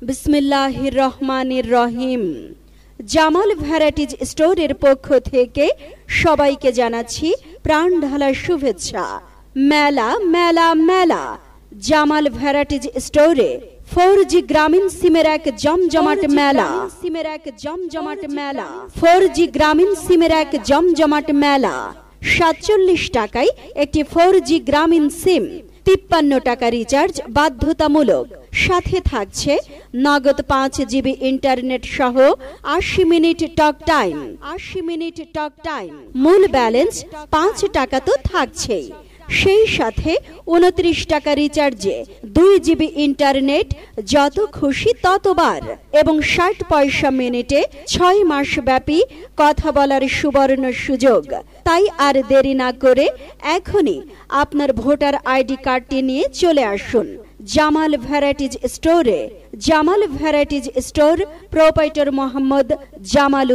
বিসমিল্লাহির রহমানির রহিম। জামাল ভ্যারাইটিজ স্টোরের পক্ষ থেকে সবাইকে জানাচ্ছি প্রাণ ঢালা শুভেচ্ছা। মেলা মেলা মেলা জামাল ভ্যারাইটিজ স্টোরে 4G গ্রামীণ সিমের এক জমজমাট মেলা। 4G গ্রামীণ সিমের এক জমজমাট মেলা। 47 টাকায় একটি 4G গ্রামীণ সিম, 53 টাকা রিচার্জ বাধ্যতামূলক। সাথে থাকছে নগদ 5GB ইন্টারনেট সহ 80 মিনিট টক টাইম। মূল ব্যালেন্স 5 টাকা তো থাকছেই, সেই সাথে 29 টাকা রিচার্জে 2GB ইন্টারনেট, যত খুশি ততবার, এবং 60 পয়সা মিনিটে 6 মাস ব্যাপী কথা বলার সুবর্ণ সুযোগ। তাই আর দেরি না করে এখনই আপনার ভোটার আইডি কার্ডটি নিয়ে চলে আসুন জামাল ভ্যারাইটিজ স্টোরে। Jamal varieties store, proprietor Mohammad Jamal.